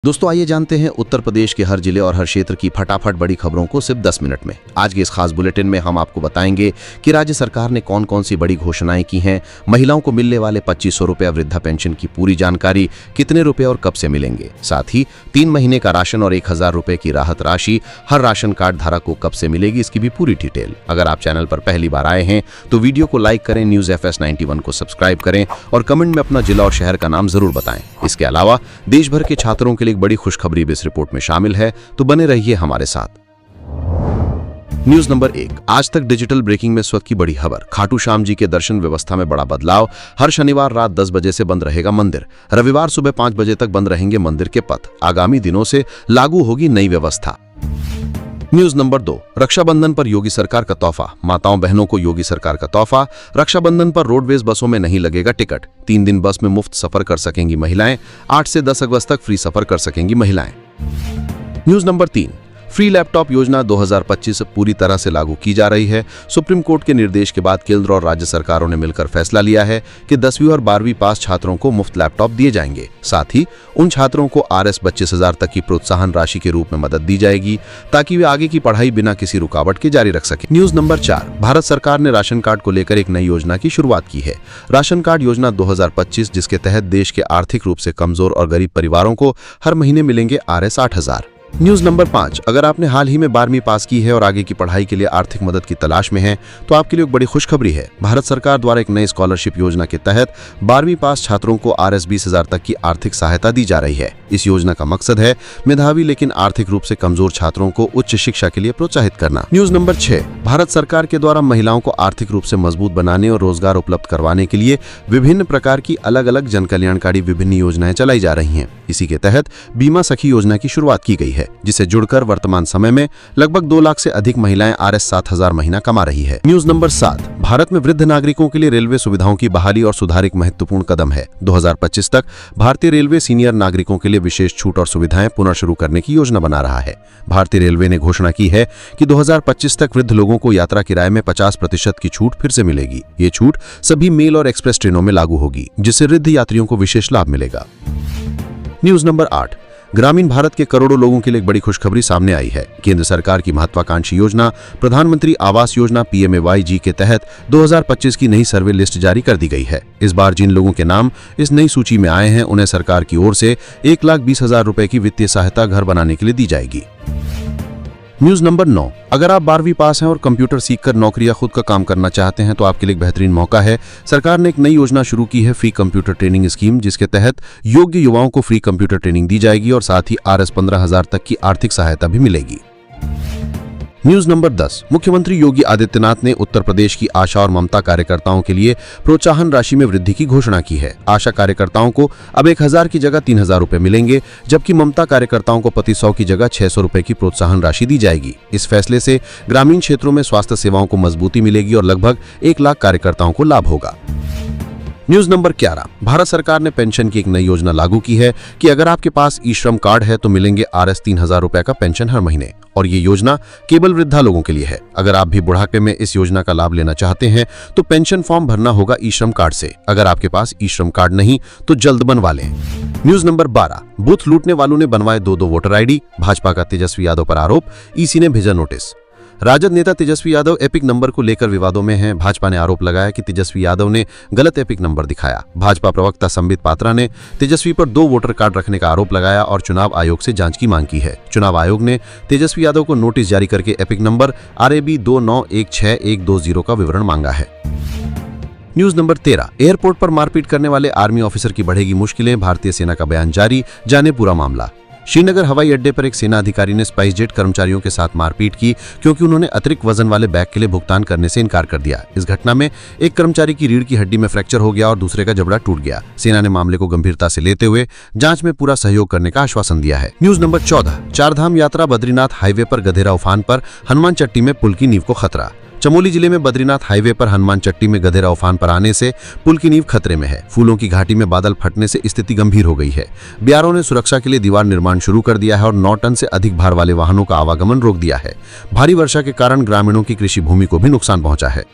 दोस्तों आइए जानते हैं उत्तर प्रदेश के हर जिले और हर क्षेत्र की फटाफट बड़ी खबरों को सिर्फ 10 मिनट में। आज के इस खास बुलेटिन में हम आपको बताएंगे कि राज्य सरकार ने कौन कौन सी बड़ी घोषणाएं की हैं, महिलाओं को मिलने वाले 2500 रुपये वृद्धा पेंशन की पूरी जानकारी, कितने रुपए और कब से मिलेंगे, साथ ही 3 महीने का राशन और 1000 रुपये की राहत राशि हर राशन कार्ड धारक को कब से मिलेगी, इसकी भी पूरी डिटेल। अगर आप चैनल पर पहली बार आए हैं तो वीडियो को लाइक करें, न्यूज FS 91 को सब्सक्राइब करें और कमेंट में अपना जिला और शहर का नाम जरूर बताएं। इसके अलावा देश भर के छात्रों के लिए एक बड़ी खुशखबरी इस रिपोर्ट में शामिल है, तो बने रहिए हमारे साथ। न्यूज नंबर 1, आज तक डिजिटल ब्रेकिंग में इस वक्त की बड़ी खबर। खाटू श्याम जी के दर्शन व्यवस्था में बड़ा बदलाव। हर शनिवार रात 10 बजे से बंद रहेगा मंदिर, रविवार सुबह 5 बजे तक बंद रहेंगे मंदिर के पथ। आगामी दिनों से लागू होगी नई व्यवस्था। न्यूज नंबर 2, रक्षाबंधन पर योगी सरकार का तोहफा। माताओं बहनों को योगी सरकार का तोहफा। रक्षाबंधन पर रोडवेज बसों में नहीं लगेगा टिकट। 3 दिन बस में मुफ्त सफर कर सकेंगी महिलाएं। 8 से 10 अगस्त तक फ्री सफर कर सकेंगी महिलाएं। न्यूज नंबर 3, फ्री लैपटॉप योजना 2025 पूरी तरह से लागू की जा रही है। सुप्रीम कोर्ट के निर्देश के बाद केंद्र और राज्य सरकारों ने मिलकर फैसला लिया है कि 10वीं और 12वीं पास छात्रों को मुफ्त लैपटॉप दिए जाएंगे। साथ ही उन छात्रों को RS 25,000 तक की प्रोत्साहन राशि के रूप में मदद दी जाएगी ताकि वे आगे की पढ़ाई बिना किसी रुकावट के जारी रख सके। न्यूज नंबर 4, भारत सरकार ने राशन कार्ड को लेकर एक नई योजना की शुरुआत की है। राशन कार्ड योजना 2025, जिसके तहत देश के आर्थिक रूप से कमजोर और गरीब परिवारों को हर महीने मिलेंगे RS 8,000। न्यूज नंबर 5, अगर आपने हाल ही में 12वीं पास की है और आगे की पढ़ाई के लिए आर्थिक मदद की तलाश में है तो आपके लिए एक बड़ी खुशखबरी है। भारत सरकार द्वारा एक नई स्कॉलरशिप योजना के तहत 12वीं पास छात्रों को RS 20,000 तक की आर्थिक सहायता दी जा रही है। इस योजना का मकसद है मेधावी लेकिन आर्थिक रूप से कमजोर छात्रों को उच्च शिक्षा के लिए प्रोत्साहित करना। न्यूज नंबर 6, भारत सरकार के द्वारा महिलाओं को आर्थिक रूप से मजबूत बनाने और रोजगार उपलब्ध करवाने के लिए विभिन्न प्रकार की अलग अलग जनकल्याणकारी विभिन्न योजनाएं चलाई जा रही हैं। इसी के तहत बीमा सखी योजना की शुरुआत की गई है, जिसे जुड़कर वर्तमान समय में लगभग 2 लाख से अधिक महिलाएं RS 7,000 महीना कमा रही है। न्यूज नंबर 7, भारत में वृद्ध नागरिकों के लिए रेलवे सुविधाओं की बहाली और सुधार एक महत्वपूर्ण कदम है। 2025 तक भारतीय रेलवे सीनियर नागरिकों के लिए विशेष छूट और सुविधाएं पुनः शुरू करने की योजना बना रहा है। भारतीय रेलवे ने घोषणा की है कि 2025 तक वृद्ध लोगों को यात्रा किराए में 50% की छूट फिर से मिलेगी। ये छूट सभी मेल और एक्सप्रेस ट्रेनों में लागू होगी, जिससे वृद्ध यात्रियों को विशेष लाभ मिलेगा। न्यूज नंबर 8, ग्रामीण भारत के करोड़ों लोगों के लिए एक बड़ी खुशखबरी सामने आई है। केंद्र सरकार की महत्वाकांक्षी योजना प्रधानमंत्री आवास योजना PMAY के तहत 2025 की नई सर्वे लिस्ट जारी कर दी गई है। इस बार जिन लोगों के नाम इस नई सूची में आए हैं उन्हें सरकार की ओर से 1,20,000 रुपए की वित्तीय सहायता घर बनाने के लिए दी जाएगी। न्यूज नंबर 9, अगर आप 12वीं पास हैं और कंप्यूटर सीखकर नौकरी या खुद का काम करना चाहते हैं तो आपके लिए एक बेहतरीन मौका है। सरकार ने एक नई योजना शुरू की है, फ्री कंप्यूटर ट्रेनिंग स्कीम, जिसके तहत योग्य युवाओं को फ्री कंप्यूटर ट्रेनिंग दी जाएगी और साथ ही RS 15,000 तक की आर्थिक सहायता भी मिलेगी। न्यूज नंबर 10, मुख्यमंत्री योगी आदित्यनाथ ने उत्तर प्रदेश की आशा और ममता कार्यकर्ताओं के लिए प्रोत्साहन राशि में वृद्धि की घोषणा की है। आशा कार्यकर्ताओं को अब 1,000 की जगह 3,000 रुपए मिलेंगे, जबकि ममता कार्यकर्ताओं को प्रति 100 की जगह 600 रुपए की प्रोत्साहन राशि दी जाएगी। इस फैसले से ग्रामीण क्षेत्रों में स्वास्थ्य सेवाओं को मजबूती मिलेगी और लगभग 1 लाख कार्यकर्ताओं को लाभ होगा। न्यूज नंबर 11, भारत सरकार ने पेंशन की एक नई योजना लागू की है कि अगर आपके पास ई-श्रम कार्ड है तो मिलेंगे RS 3,000 रुपए का पेंशन हर महीने, और ये योजना केवल वृद्धा लोगों के लिए है। अगर आप भी बुढ़ापे में इस योजना का लाभ लेना चाहते हैं तो पेंशन फॉर्म भरना होगा ई-श्रम कार्ड से। अगर आपके पास ई-श्रम कार्ड नहीं तो जल्द बनवा लें। न्यूज नंबर 12, बूथ लूटने वालों ने बनवाए 2 वोटर ID। भाजपा का तेजस्वी यादव पर आरोप, EC ने भेजा नोटिस। राजद नेता तेजस्वी यादव एपिक नंबर को लेकर विवादों में हैं। भाजपा ने आरोप लगाया कि तेजस्वी यादव ने गलत एपिक नंबर दिखाया। भाजपा प्रवक्ता संबित पात्रा ने तेजस्वी पर 2 वोटर कार्ड रखने का आरोप लगाया और चुनाव आयोग से जांच की मांग की है। चुनाव आयोग ने तेजस्वी यादव को नोटिस जारी करके एपिक नंबर RAB 2916-120 का विवरण मांगा है। न्यूज नंबर 13, एयरपोर्ट पर मारपीट करने वाले आर्मी ऑफिसर की बढ़ेगी मुश्किलें, भारतीय सेना का बयान जारी, जाने पूरा मामला। श्रीनगर हवाई अड्डे पर एक सेना अधिकारी ने स्पाइसजेट कर्मचारियों के साथ मारपीट की क्योंकि उन्होंने अतिरिक्त वजन वाले बैग के लिए भुगतान करने से इनकार कर दिया। इस घटना में एक कर्मचारी की रीढ़ की हड्डी में फ्रैक्चर हो गया और दूसरे का जबड़ा टूट गया। सेना ने मामले को गंभीरता से लेते हुए जांच में पूरा सहयोग करने का आश्वासन दिया है। न्यूज नंबर 14, चारधाम यात्रा बद्रीनाथ हाईवे पर गधेरा उफान पर, हनुमान चट्टी में पुल की नींव को खतरा। चमोली जिले में बद्रीनाथ हाईवे पर हनुमान चट्टी में गधेरा उफान पर आने से पुल की नींव खतरे में है। फूलों की घाटी में बादल फटने से स्थिति गंभीर हो गई है। बीआरओ ने सुरक्षा के लिए दीवार निर्माण शुरू कर दिया है और 9 टन से अधिक भार वाले वाहनों का आवागमन रोक दिया है। भारी वर्षा के कारण ग्रामीणों की कृषि भूमि को भी नुकसान पहुंचा है।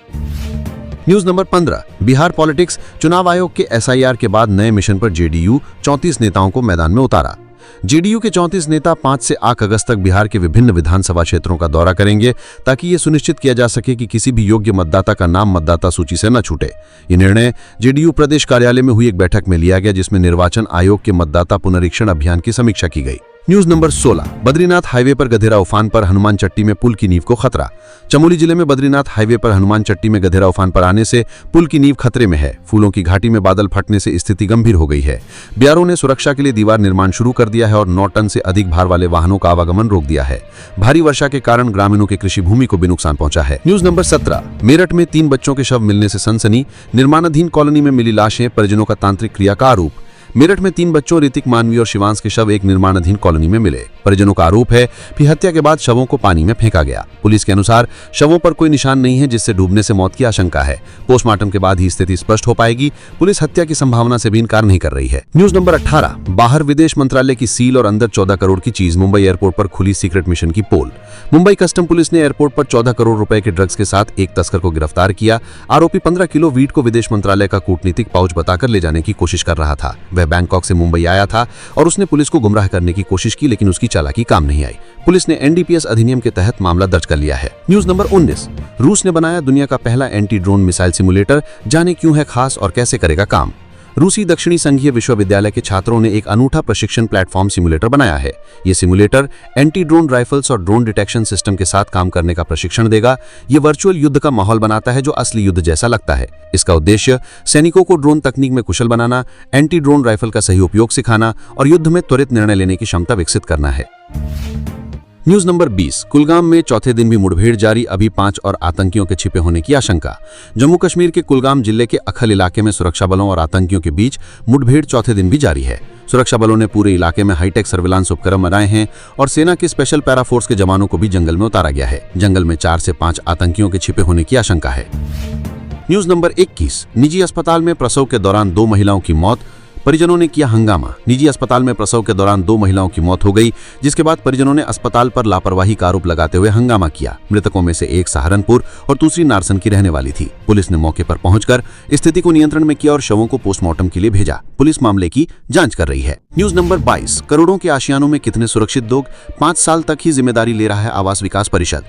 न्यूज नंबर 15, बिहार पॉलिटिक्स, चुनाव आयोग के SIR के बाद नए मिशन पर JDU 34 नेताओं को मैदान में उतारा। जेडीयू के 34 नेता 5 से 8 अगस्त तक बिहार के विभिन्न विधानसभा क्षेत्रों का दौरा करेंगे ताकि ये सुनिश्चित किया जा सके कि किसी भी योग्य मतदाता का नाम मतदाता सूची से न छूटे। ये निर्णय जेडीयू प्रदेश कार्यालय में हुई एक बैठक में लिया गया, जिसमें निर्वाचन आयोग के मतदाता पुनरीक्षण अभियान की समीक्षा की गई। न्यूज नंबर 16, बद्रीनाथ हाईवे पर गधेरा उफान पर हनुमान चट्टी में पुल की नींव को खतरा। चमोली जिले में बद्रीनाथ हाईवे पर हनुमान चट्टी में गधेरा उफान पर आने से पुल की नींव खतरे में है। फूलों की घाटी में बादल फटने से स्थिति गंभीर हो गई है। बीआरओ ने सुरक्षा के लिए दीवार निर्माण शुरू कर दिया है और 9 टन से अधिक भार वाले वाहनों का आवागमन रोक दिया है। भारी वर्षा के कारण ग्रामीणों के कृषि भूमि को भी नुकसान पहुंचा है। न्यूज नंबर 17, मेरठ में 3 बच्चों के शव मिलने से सनसनी। निर्माणाधीन कॉलोनी में मिली लाशें, परिजनों का तांत्रिक क्रिया का आरोप। मेरठ में 3 बच्चों ऋतिक, मानवी और शिवांश के शव एक निर्माणाधीन कॉलोनी में मिले। परिजनों का आरोप है कि हत्या के बाद शवों को पानी में फेंका गया। पुलिस के अनुसार शवों पर कोई निशान नहीं है, जिससे डूबने से मौत की आशंका है। पोस्टमार्टम के बाद ही स्थिति स्पष्ट हो पाएगी। पुलिस हत्या की संभावना से भी इनकार नहीं कर रही है। न्यूज नंबर 18, बाहर विदेश मंत्रालय की सील और अंदर 14 करोड़ की चीज। मुंबई एयरपोर्ट पर खुली सीक्रेट मिशन की पोल। मुंबई कस्टम पुलिस ने एयरपोर्ट पर 14 करोड़ रुपए के ड्रग्स के साथ एक तस्कर को गिरफ्तार किया। आरोपी 15 किलो वीट को विदेश मंत्रालय का कूटनीतिक पाउच बताकर ले जाने की कोशिश कर रहा था। वह बैंकॉक से मुंबई आया था और उसने पुलिस को गुमराह करने की कोशिश की, लेकिन उसकी चालाकी काम नहीं आई। पुलिस ने एनडीपीएस अधिनियम के तहत मामला दर्ज कर लिया है। न्यूज नंबर 19, रूस ने बनाया दुनिया का पहला एंटी ड्रोन मिसाइल सिमुलेटर। जाने क्यों है खास और कैसे करेगा काम। रूसी दक्षिणी संघीय विश्वविद्यालय के छात्रों ने एक अनूठा प्रशिक्षण प्लेटफॉर्म सिमुलेटर बनाया है। ये सिमुलेटर एंटी ड्रोन राइफल्स और ड्रोन डिटेक्शन सिस्टम के साथ काम करने का प्रशिक्षण देगा। ये वर्चुअल युद्ध का माहौल बनाता है, जो असली युद्ध जैसा लगता है। इसका उद्देश्य सैनिकों को ड्रोन तकनीक में कुशल बनाना, एंटी ड्रोन राइफल का सही उपयोग सिखाना और युद्ध में त्वरित निर्णय लेने की क्षमता विकसित करना है। न्यूज नंबर 20, कुलगाम में चौथे दिन भी मुठभेड़ जारी। अभी 5 और आतंकियों के छिपे होने की आशंका। जम्मू कश्मीर के कुलगाम जिले के अखल इलाके में सुरक्षा बलों और आतंकियों के बीच मुठभेड़ चौथे दिन भी जारी है। सुरक्षा बलों ने पूरे इलाके में हाईटेक सर्विलांस उपकरण बनाए हैं और सेना के स्पेशल पैरा फोर्स के जवानों को भी जंगल में उतारा गया है। जंगल में 4 से 5 आतंकियों के छिपे होने की आशंका है। न्यूज नंबर 21, निजी अस्पताल में प्रसव के दौरान 2 महिलाओं की मौत। परिजनों ने किया हंगामा। निजी अस्पताल में प्रसव के दौरान 2 महिलाओं की मौत हो गई, जिसके बाद परिजनों ने अस्पताल पर लापरवाही का आरोप लगाते हुए हंगामा किया। मृतकों में से एक सहारनपुर और दूसरी नारसन की रहने वाली थी। पुलिस ने मौके पर पहुंचकर स्थिति को नियंत्रण में किया और शवों को पोस्टमार्टम के लिए भेजा। पुलिस मामले की जांच कर रही है। न्यूज नंबर 22, करोड़ों के आशियानों में कितने सुरक्षित लोग। 5 साल तक ही जिम्मेदारी ले रहा है आवास विकास परिषद।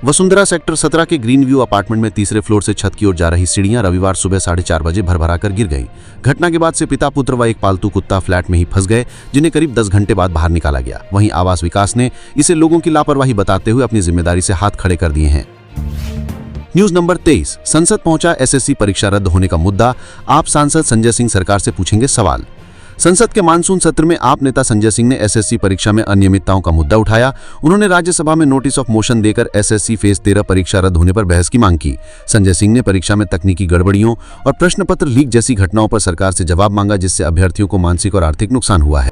वसुंधरा सेक्टर 17 के ग्रीन व्यू अपार्टमेंट में तीसरे फ्लोर से छत की ओर जा रही सीढ़ियां रविवार सुबह 4:30 बजे भरभराकर गिर गईं। घटना के बाद से पिता, पुत्र व एक पालतू कुत्ता फ्लैट में ही फंस गए, जिन्हें करीब 10 घंटे बाद बाहर निकाला गया। वहीं आवास विकास ने इसे लोगों की लापरवाही बताते हुए अपनी जिम्मेदारी से हाथ खड़े कर दिए हैं। न्यूज नंबर 23, संसद पहुंचा एसएससी परीक्षा रद्द होने का मुद्दा। आप सांसद संजय सिंह सरकार से पूछेंगे सवाल। संसद के मानसून सत्र में आप नेता संजय सिंह ने एसएससी परीक्षा में अनियमितताओं का मुद्दा उठाया। उन्होंने राज्यसभा में नोटिस ऑफ मोशन देकर एसएससी फेज 13 परीक्षा रद्द होने पर बहस की मांग की। संजय सिंह ने परीक्षा में तकनीकी गड़बड़ियों और प्रश्न पत्र लीक जैसी घटनाओं पर सरकार से जवाब मांगा, जिससे अभ्यर्थियों को मानसिक और आर्थिक नुकसान हुआ है।